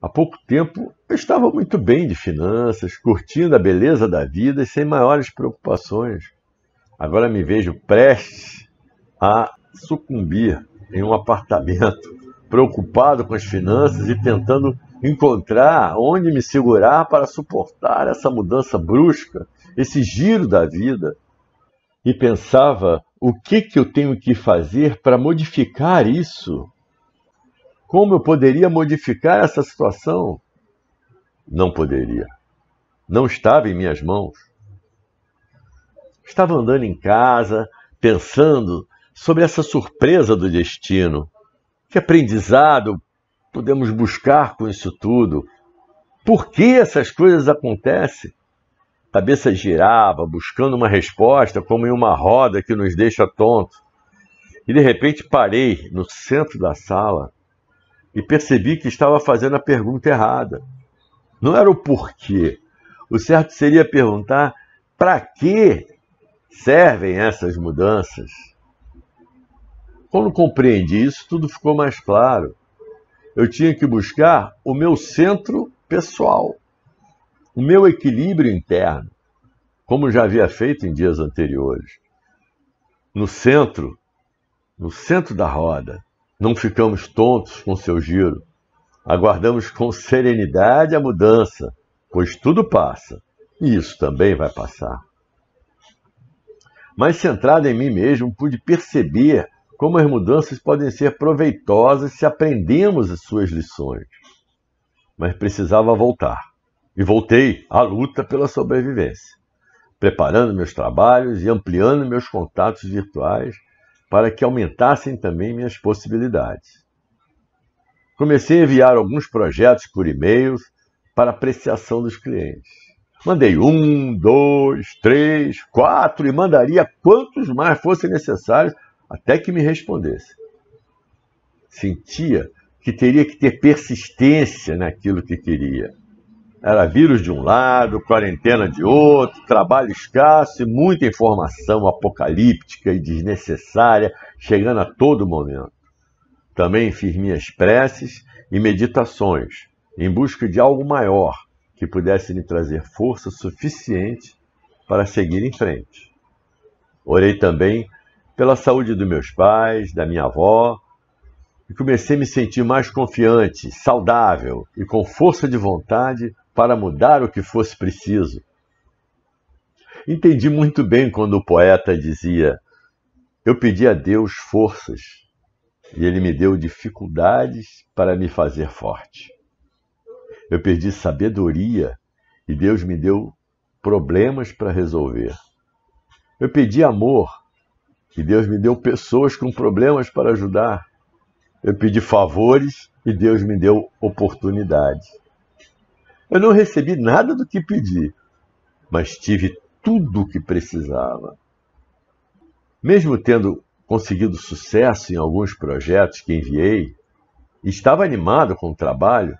Há pouco tempo eu estava muito bem de finanças, curtindo a beleza da vida e sem maiores preocupações. Agora me vejo prestes a sucumbir em um apartamento, preocupado com as finanças e tentando encontrar onde me segurar para suportar essa mudança brusca, esse giro da vida. E pensava, o que eu tenho que fazer para modificar isso? Como eu poderia modificar essa situação? Não poderia. Não estava em minhas mãos. Estava andando em casa, pensando sobre essa surpresa do destino. Que aprendizado podemos buscar com isso tudo? Por que essas coisas acontecem? A cabeça girava, buscando uma resposta, como em uma roda que nos deixa tontos. E de repente parei no centro da sala e percebi que estava fazendo a pergunta errada. Não era o porquê. O certo seria perguntar para que servem essas mudanças. Quando compreendi isso, tudo ficou mais claro. Eu tinha que buscar o meu centro pessoal, o meu equilíbrio interno, como já havia feito em dias anteriores. No centro da roda, não ficamos tontos com seu giro. Aguardamos com serenidade a mudança, pois tudo passa, e isso também vai passar. Mas centrado em mim mesmo, pude perceber como as mudanças podem ser proveitosas se aprendemos as suas lições. Mas precisava voltar. E voltei à luta pela sobrevivência, preparando meus trabalhos e ampliando meus contatos virtuais para que aumentassem também minhas possibilidades. Comecei a enviar alguns projetos por e-mails para apreciação dos clientes. Mandei 1, 2, 3, 4 e mandaria quantos mais fossem necessários até que me respondesse. Sentia que teria que ter persistência naquilo que queria. Era vírus de um lado, quarentena de outro, trabalho escasso e muita informação apocalíptica e desnecessária chegando a todo momento. Também fiz minhas preces e meditações em busca de algo maior que pudesse me trazer força suficiente para seguir em frente. Orei também pela saúde dos meus pais, da minha avó, e comecei a me sentir mais confiante, saudável e com força de vontade para mudar o que fosse preciso. Entendi muito bem quando o poeta dizia: eu pedi a Deus forças e Ele me deu dificuldades para me fazer forte. Eu pedi sabedoria e Deus me deu problemas para resolver. Eu pedi amor e Deus me deu pessoas com problemas para ajudar. Eu pedi favores e Deus me deu oportunidade. Eu não recebi nada do que pedi, mas tive tudo o que precisava. Mesmo tendo conseguido sucesso em alguns projetos que enviei, e estava animado com o trabalho,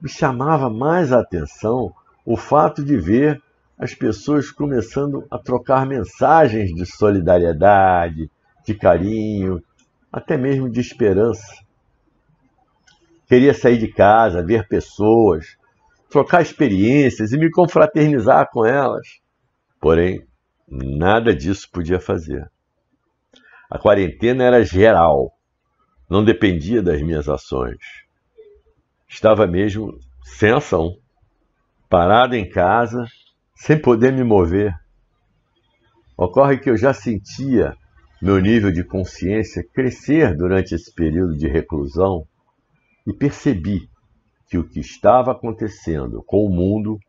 me chamava mais a atenção o fato de ver as pessoas começando a trocar mensagens de solidariedade, de carinho, até mesmo de esperança. Queria sair de casa, ver pessoas, trocar experiências e me confraternizar com elas. Porém, nada disso podia fazer. A quarentena era geral, não dependia das minhas ações. Estava mesmo sem ação, parado em casa, sem poder me mover. Ocorre que eu já sentia meu nível de consciência crescer durante esse período de reclusão e percebi que o que estava acontecendo com o mundo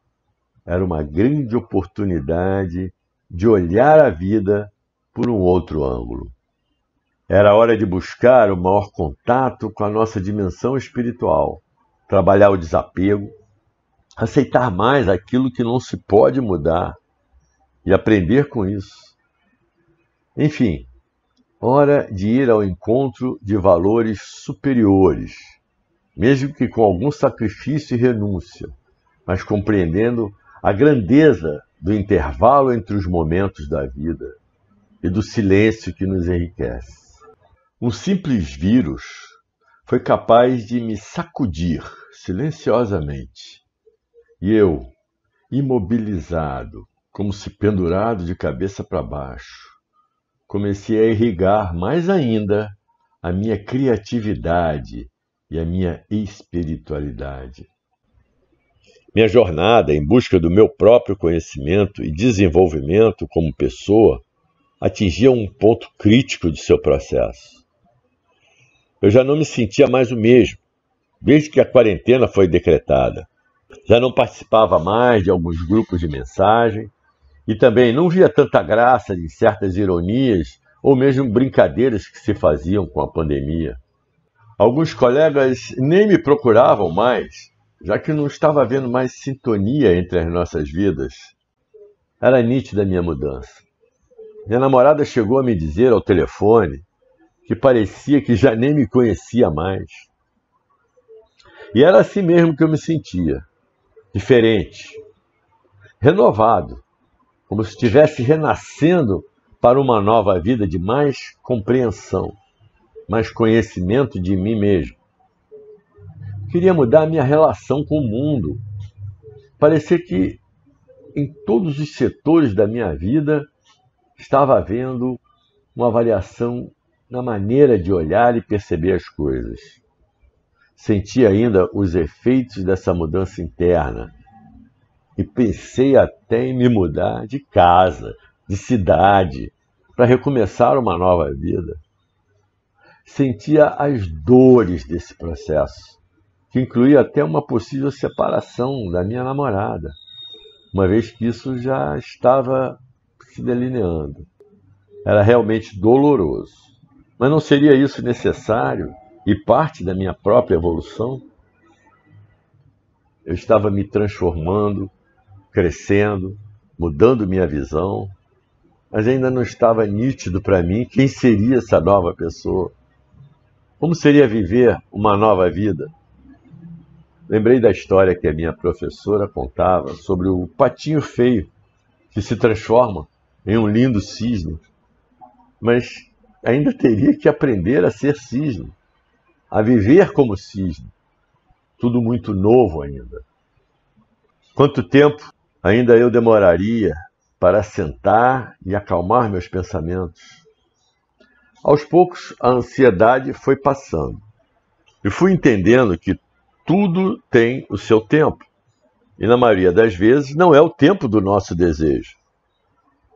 era uma grande oportunidade de olhar a vida por um outro ângulo. Era hora de buscar o maior contato com a nossa dimensão espiritual, trabalhar o desapego, aceitar mais aquilo que não se pode mudar e aprender com isso. Enfim, hora de ir ao encontro de valores superiores, mesmo que com algum sacrifício e renúncia, mas compreendendo a grandeza do intervalo entre os momentos da vida e do silêncio que nos enriquece. Um simples vírus foi capaz de me sacudir silenciosamente. E eu, imobilizado, como se pendurado de cabeça para baixo, comecei a irrigar mais ainda a minha criatividade e a minha espiritualidade. Minha jornada em busca do meu próprio conhecimento e desenvolvimento como pessoa atingia um ponto crítico de seu processo. Eu já não me sentia mais o mesmo, desde que a quarentena foi decretada. Já não participava mais de alguns grupos de mensagem e também não via tanta graça em certas ironias ou mesmo brincadeiras que se faziam com a pandemia. Alguns colegas nem me procuravam mais, já que não estava havendo mais sintonia entre as nossas vidas. Era nítida a minha mudança. Minha namorada chegou a me dizer ao telefone que parecia que já nem me conhecia mais. E era assim mesmo que eu me sentia, diferente, renovado, como se estivesse renascendo para uma nova vida de mais compreensão, mais conhecimento de mim mesmo. Queria mudar a minha relação com o mundo. Parecia que em todos os setores da minha vida estava havendo uma variação na maneira de olhar e perceber as coisas. Senti ainda os efeitos dessa mudança interna e pensei até em me mudar de casa, de cidade, para recomeçar uma nova vida. Sentia as dores desse processo, que incluía até uma possível separação da minha namorada, uma vez que isso já estava se delineando. Era realmente doloroso, mas não seria isso necessário e parte da minha própria evolução? Eu estava me transformando, crescendo, mudando minha visão, mas ainda não estava nítido para mim quem seria essa nova pessoa. Como seria viver uma nova vida? Lembrei da história que a minha professora contava sobre o patinho feio que se transforma em um lindo cisne, mas ainda teria que aprender a ser cisne, a viver como cisne. Tudo muito novo ainda. Quanto tempo ainda eu demoraria para sentar e acalmar meus pensamentos? Aos poucos, a ansiedade foi passando e fui entendendo que tudo tem o seu tempo e, na maioria das vezes, não é o tempo do nosso desejo.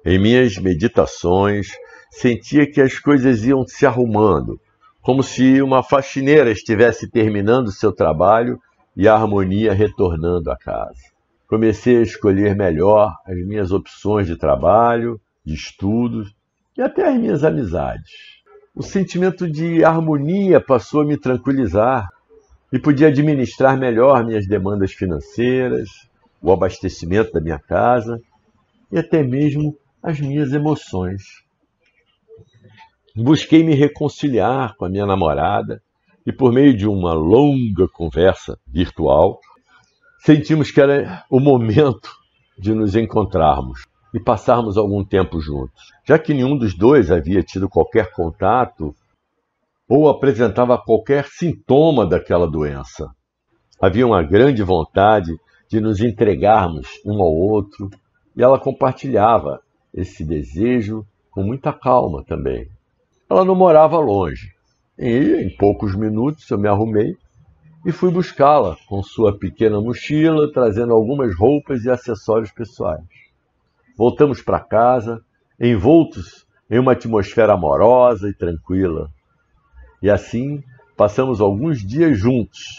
Em minhas meditações, sentia que as coisas iam se arrumando, como se uma faxineira estivesse terminando seu trabalho e a harmonia retornando à casa. Comecei a escolher melhor as minhas opções de trabalho, de estudos e até as minhas amizades. O sentimento de harmonia passou a me tranquilizar e podia administrar melhor minhas demandas financeiras, o abastecimento da minha casa e até mesmo as minhas emoções. Busquei me reconciliar com a minha namorada e, por meio de uma longa conversa virtual, sentimos que era o momento de nos encontrarmos e passarmos algum tempo juntos, já que nenhum dos dois havia tido qualquer contato ou apresentava qualquer sintoma daquela doença. Havia uma grande vontade de nos entregarmos um ao outro e ela compartilhava esse desejo com muita calma também. Ela não morava longe e, em poucos minutos, eu me arrumei e fui buscá-la com sua pequena mochila, trazendo algumas roupas e acessórios pessoais. Voltamos para casa, envoltos em uma atmosfera amorosa e tranquila. E assim passamos alguns dias juntos,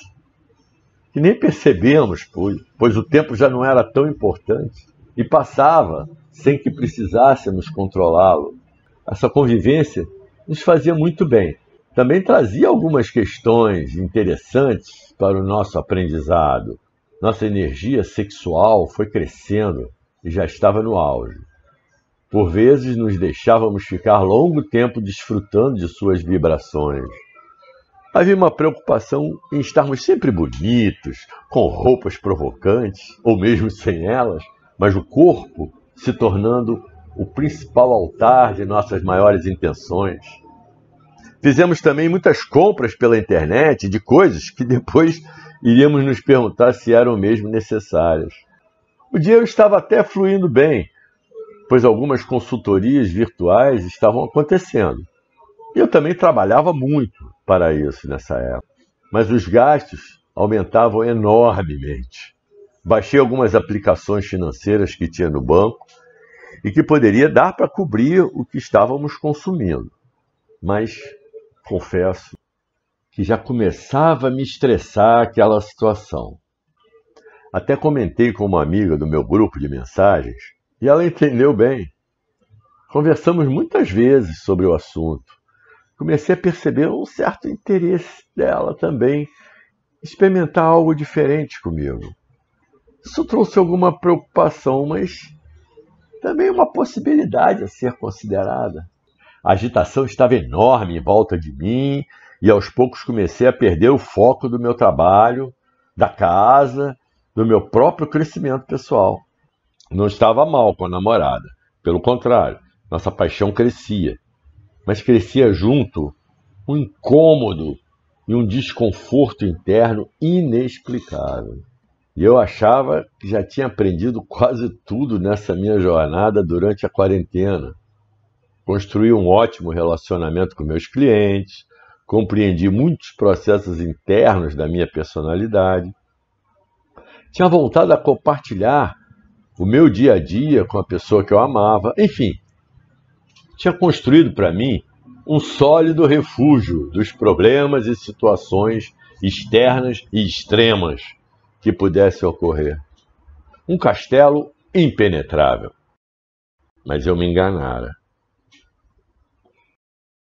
que nem percebemos, pois o tempo já não era tão importante e passava sem que precisássemos controlá-lo. Essa convivência nos fazia muito bem. Também trazia algumas questões interessantes para o nosso aprendizado. Nossa energia sexual foi crescendo e já estava no auge. Por vezes nos deixávamos ficar longo tempo desfrutando de suas vibrações. Havia uma preocupação em estarmos sempre bonitos, com roupas provocantes, ou mesmo sem elas, mas o corpo se tornando o principal altar de nossas maiores intenções. Fizemos também muitas compras pela internet de coisas que depois iríamos nos perguntar se eram mesmo necessárias. O dinheiro estava até fluindo bem, pois algumas consultorias virtuais estavam acontecendo. E eu também trabalhava muito para isso nessa época. Mas os gastos aumentavam enormemente. Baixei algumas aplicações financeiras que tinha no banco e que poderia dar para cobrir o que estávamos consumindo. Mas confesso que já começava a me estressar aquela situação. Até comentei com uma amiga do meu grupo de mensagens e ela entendeu bem. Conversamos muitas vezes sobre o assunto. Comecei a perceber um certo interesse dela também experimentar algo diferente comigo. Isso trouxe alguma preocupação, mas também uma possibilidade a ser considerada. A agitação estava enorme em volta de mim e aos poucos comecei a perder o foco do meu trabalho, da casa, do meu próprio crescimento pessoal. Não estava mal com a namorada, pelo contrário, nossa paixão crescia. Mas crescia junto um incômodo e um desconforto interno inexplicável. E eu achava que já tinha aprendido quase tudo nessa minha jornada durante a quarentena. Construí um ótimo relacionamento com meus clientes, compreendi muitos processos internos da minha personalidade. Tinha voltado a compartilhar o meu dia a dia com a pessoa que eu amava. Enfim, tinha construído para mim um sólido refúgio dos problemas e situações externas e extremas que pudessem ocorrer. Um castelo impenetrável. Mas eu me enganara.